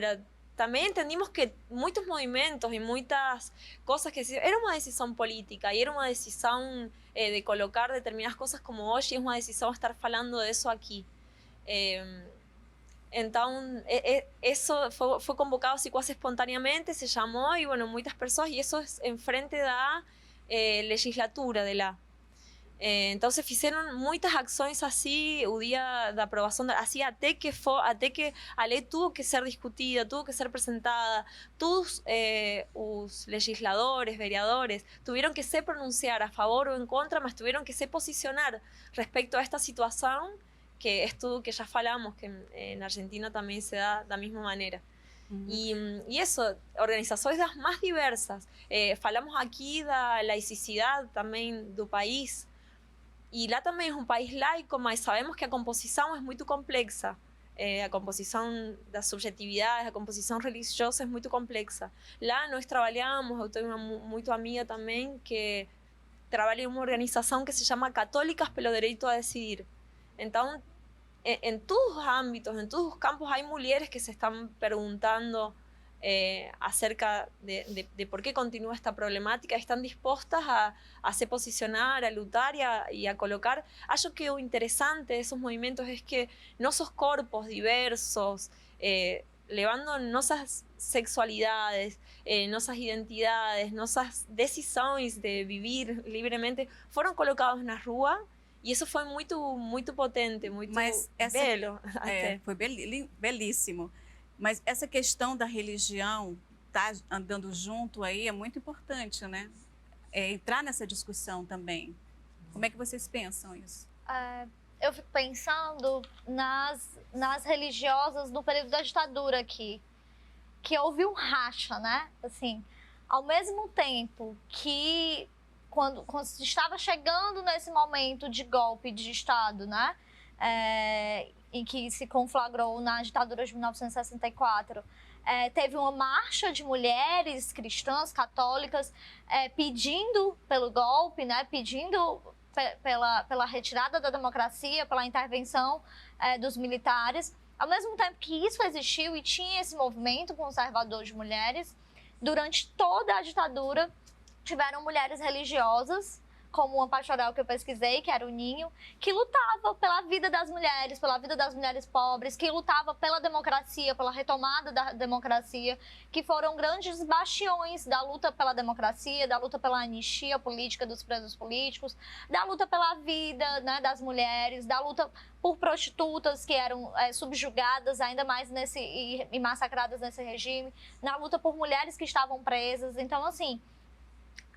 também entendimos que muitos movimentos e muitas coisas que era uma decisão política e era uma decisão de colocar determinadas coisas como hoje, é uma decisão estar falando disso aqui. Então, isso foi convocado assim, quase espontaneamente, se chamou e, bueno, muitas pessoas, e isso é em frente da legislatura de lá. Então, se fizeram muitas ações assim, o dia da aprovação, assim, até que a lei tuvo que ser discutida, tuvo que ser apresentada, todos os legisladores, vereadores, tuvieron que se pronunciar a favor ou em contra, mas tuvieron que se posicionar respecto a esta situação, que es tudo que ya falamos, que en Argentina también se da da mesma maneira. E isso, organizações das mais diversas. Falamos aqui da laicidade também do país, e lá também é um país laico, mas sabemos que a composição é muito complexa. A composição das subjetividades, a composição religiosa é muito complexa. Lá nós trabalhamos, eu tenho uma muito amiga também que trabalha em uma organização que se chama Católicas pelo Direito a Decidir. Então, en todos los ámbitos, en todos los campos, hay mujeres que se están preguntando acerca de por qué continúa esta problemática, están dispuestas a se posicionar, a lutar y a colocar. Algo que lo interesante de esos movimientos es que nuestros cuerpos diversos, levando nuestras sexualidades, nuestras identidades, nuestras decisiones de vivir libremente, fueron colocados en la rúa. E isso foi muito potente, muito belo. Foi belíssimo. Mas essa questão da religião tá andando junto aí é muito importante, né? Entrar nessa discussão também. Como é que vocês pensam isso? Eu fico pensando nas religiosas no período da ditadura aqui, que houve um racha, né? Assim, ao mesmo tempo que quando se estava chegando nesse momento de golpe de Estado, né, em que se conflagrou na ditadura de 1964, teve uma marcha de mulheres cristãs, católicas, pedindo pelo golpe, né, pedindo pela retirada da democracia, pela intervenção dos militares. Ao mesmo tempo que isso existiu e tinha esse movimento conservador de mulheres, durante toda a ditadura, tiveram mulheres religiosas, como uma pastoral que eu pesquisei, que era o Ninho, que lutava pela vida das mulheres pobres, que lutava pela democracia, pela retomada da democracia, que foram grandes bastiões da luta pela democracia, da luta pela anistia política dos presos políticos, da luta pela vida, né, das mulheres, da luta por prostitutas que eram subjugadas ainda mais e massacradas nesse regime, na luta por mulheres que estavam presas. Então, assim,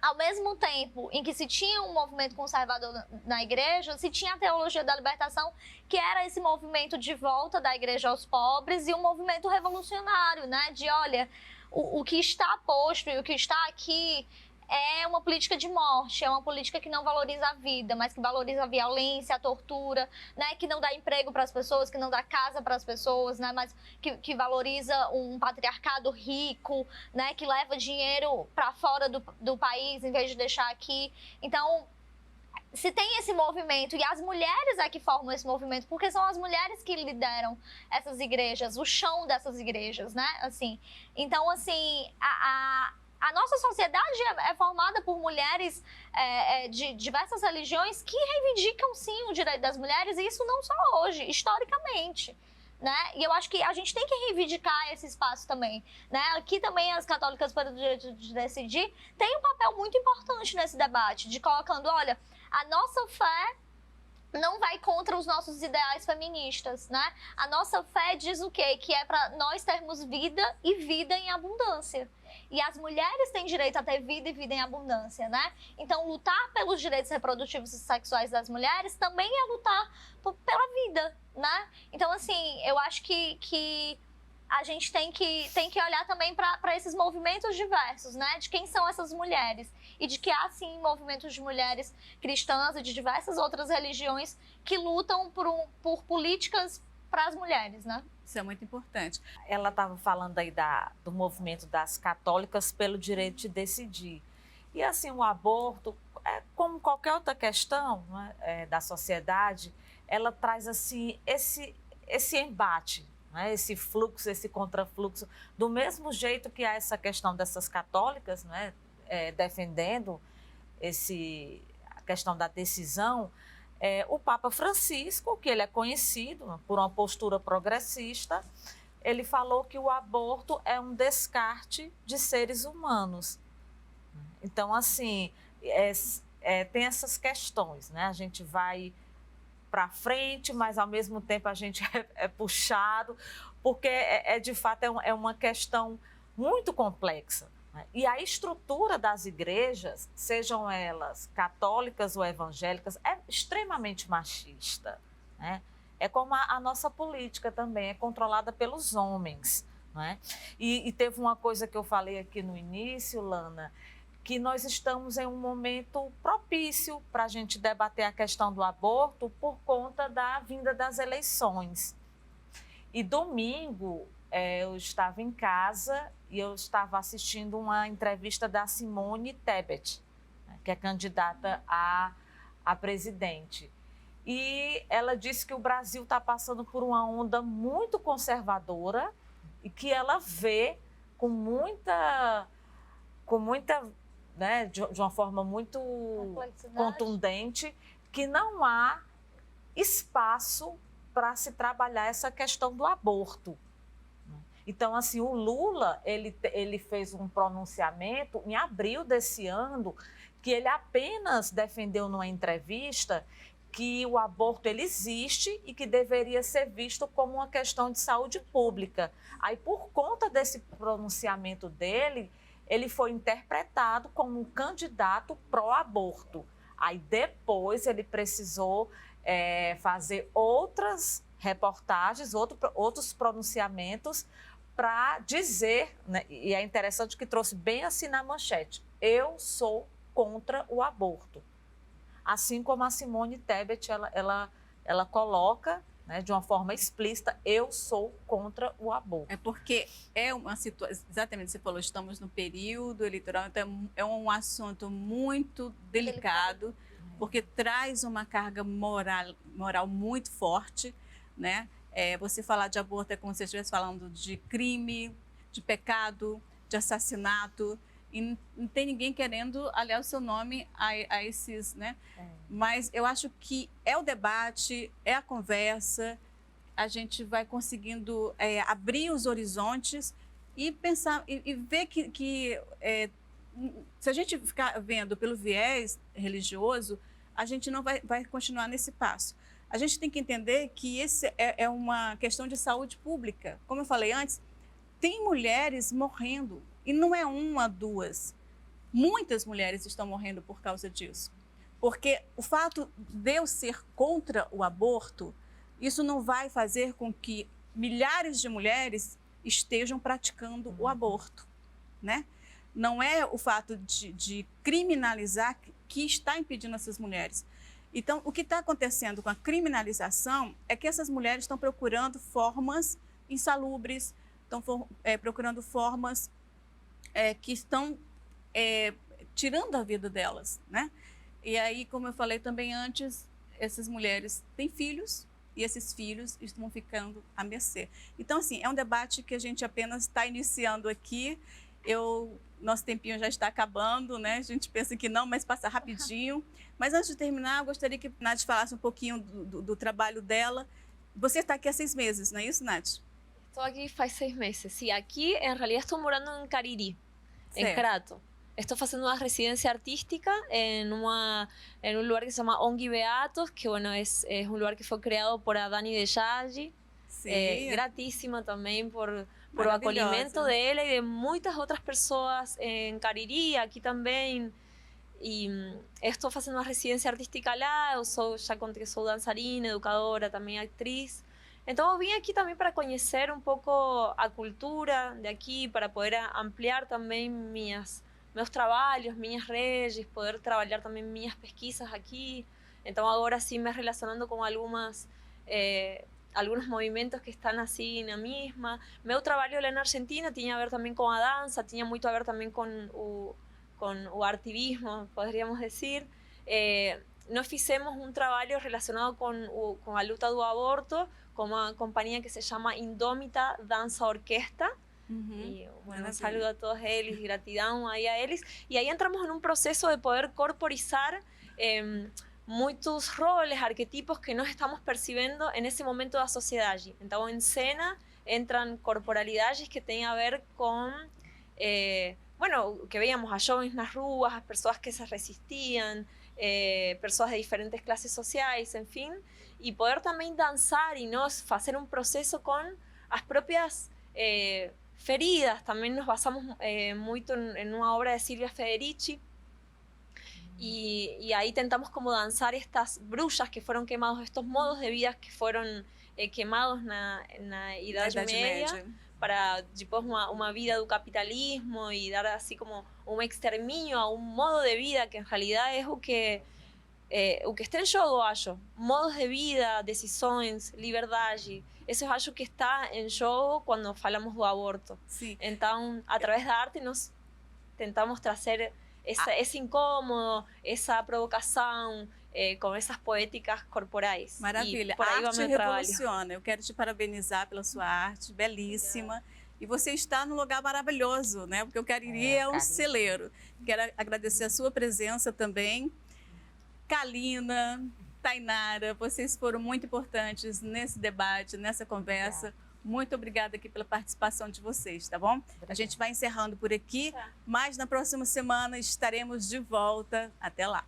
ao mesmo tempo em que se tinha um movimento conservador na igreja, se tinha a teologia da libertação, que era esse movimento de volta da igreja aos pobres, e um movimento revolucionário, né? De, olha, o que está posto e o que está aqui é uma política de morte, é uma política que não valoriza a vida, mas que valoriza a violência, a tortura, né? Que não dá emprego para as pessoas, que não dá casa para as pessoas, né? Mas que valoriza um patriarcado rico, né? Que leva dinheiro para fora do país em vez de deixar aqui. Então, se tem esse movimento, e as mulheres é que formam esse movimento, porque são as mulheres que lideram essas igrejas, o chão dessas igrejas, né? Assim, então, assim, a nossa sociedade é formada por mulheres de diversas religiões que reivindicam, sim, o direito das mulheres, e isso não só hoje, historicamente, né? E eu acho que a gente tem que reivindicar esse espaço também, né? Aqui também as católicas pelo direito de decidir têm um papel muito importante nesse debate, de colocando, olha, a nossa fé não vai contra os nossos ideais feministas, né? A nossa fé diz o quê? Que é para nós termos vida e vida em abundância. E as mulheres têm direito a ter vida e vida em abundância, né? Então, lutar pelos direitos reprodutivos e sexuais das mulheres também é lutar pela vida, né? Então, assim, eu acho que a gente tem que olhar também para esses movimentos diversos, né? De quem são essas mulheres. E de que há, sim, movimentos de mulheres cristãs e de diversas outras religiões que lutam por políticas para as mulheres, né? Isso é muito importante. Ela estava falando aí do movimento das católicas pelo direito de decidir. E assim, o aborto, como qualquer outra questão, né, da sociedade, ela traz assim esse embate, né, esse fluxo, esse contrafluxo, do mesmo jeito que há essa questão dessas católicas, né, defendendo a questão da decisão. O Papa Francisco, que ele é conhecido por uma postura progressista, ele falou que o aborto é um descarte de seres humanos. Então, assim, tem essas questões, né? A gente vai para frente, mas ao mesmo tempo a gente é puxado, porque de fato é uma questão muito complexa. E a estrutura das igrejas, sejam elas católicas ou evangélicas, é extremamente machista, né? É como a nossa política também, é controlada pelos homens, né? E teve uma coisa que eu falei aqui no início, Lana, que nós estamos em um momento propício para a gente debater a questão do aborto por conta da vinda das eleições. E domingo, eu estava em casa e eu estava assistindo uma entrevista da Simone Tebet, né, que é candidata a presidente. E ela disse que o Brasil está passando por uma onda muito conservadora e que ela vê com muita né, de uma forma muito contundente, que não há espaço para se trabalhar essa questão do aborto. Então, assim, o Lula, ele fez um pronunciamento em abril desse ano, que ele apenas defendeu numa entrevista que o aborto ele existe e que deveria ser visto como uma questão de saúde pública. Aí, por conta desse pronunciamento dele, ele foi interpretado como um candidato pró-aborto. Aí, depois, ele precisou fazer outras reportagens, outros pronunciamentos para dizer, né, e é interessante que trouxe bem assim na manchete, eu sou contra o aborto. Assim como a Simone Tebet, ela coloca, né, de uma forma explícita, eu sou contra o aborto. É porque é uma situação, exatamente, você falou, estamos no período eleitoral, então é um assunto muito delicado, porque traz uma carga moral muito forte, né? Você falar de aborto é como se você estivesse falando de crime, de pecado, de assassinato, e não tem ninguém querendo aliar o seu nome a esses, né? Mas eu acho que é o debate, é a conversa, a gente vai conseguindo abrir os horizontes e pensar e ver que se a gente ficar vendo pelo viés religioso, a gente não vai continuar nesse passo. A gente tem que entender que esse é uma questão de saúde pública. Como eu falei antes, tem mulheres morrendo, e não é uma, duas. Muitas mulheres estão morrendo por causa disso. Porque o fato de eu ser contra o aborto, isso não vai fazer com que milhares de mulheres estejam praticando o aborto, né? Não é o fato de criminalizar que está impedindo essas mulheres. Então, o que está acontecendo com a criminalização é que essas mulheres estão procurando formas insalubres, estão procurando formas que estão tirando a vida delas, né? E aí, como eu falei também antes, essas mulheres têm filhos e esses filhos estão ficando à mercê. Então, assim, é um debate que a gente apenas está iniciando aqui. Nosso tempinho já está acabando, né? A gente pensa que não, mas passa rapidinho. Mas antes de terminar, eu gostaria que a Nath falasse um pouquinho do trabalho dela. Você está aqui há 6 meses, não é isso, Nath? Estou aquí faz 6 meses. Sí, aquí en realidad estoy morando en Cariri, en Crato. Estoy haciendo una residencia artística en un lugar que se llama Ongi Beatos, que bueno, es un lugar que fue creado por Dani de Yagi. Gratísima también por o acolhimento dela e de muitas outras pessoas em Cariri, aqui também. E estou fazendo uma residência artística lá, já contei que sou dançarina, educadora, também atriz. Então eu vim aqui também para conhecer um pouco a cultura de aqui, para poder ampliar também meus trabalhos, minhas redes, poder trabalhar também minhas pesquisas aqui. Então agora sim me relacionando com algumas algunos movimentos que están assim na mesma. Meu trabalho lá na Argentina tinha a ver também com a dança, tinha muito a ver também com o ativismo, poderíamos dizer. Nós fizemos um trabalho relacionado com a luta do aborto, com uma companhia que se chama Indómita Dança Orquesta. Y bueno, un saludo a todos ellos, gratidão ahí a ellos. Y ahí entramos en un proceso de poder corporizar muchos roles, arquetipos que nos estamos percibiendo en ese momento da sociedade. Então, en cena entran corporalidades que tienen a ver con, bueno, que veíamos a jovens nas ruas, as pessoas que se resistían, pessoas de diferentes clases sociais, enfim, e poder também dançar e nós fazer um processo com as próprias feridas. Também nos basamos muito em uma obra de Silvia Federici, y ahí tentamos como danzar estas bruxas que fueron quemados, estos modos de vida que fueron quemados en la Idade Média, para depois uma vida do capitalismo e dar assim como um extermínio a um modo de vida que em realidade é o que está em jogo, eu acho. Modos de vida, decisões, liberdade. Isso eu acho que está em jogo quando falamos do aborto. Sim. Então, através da arte, nós tentamos trazer esse incômodo, essa provocação, com essas poéticas corporais. Maravilha. E por aí A arte vai meu revoluciona. Eu quero te parabenizar pela sua arte, belíssima. E você está num lugar maravilhoso, né? Porque o Cariri é um celeiro. Quero agradecer a sua presença também. Kalina, Tainara, vocês foram muito importantes nesse debate, nessa conversa. Muito obrigada aqui pela participação de vocês, tá bom? A gente vai encerrando por aqui, mas na próxima semana estaremos de volta. Até lá.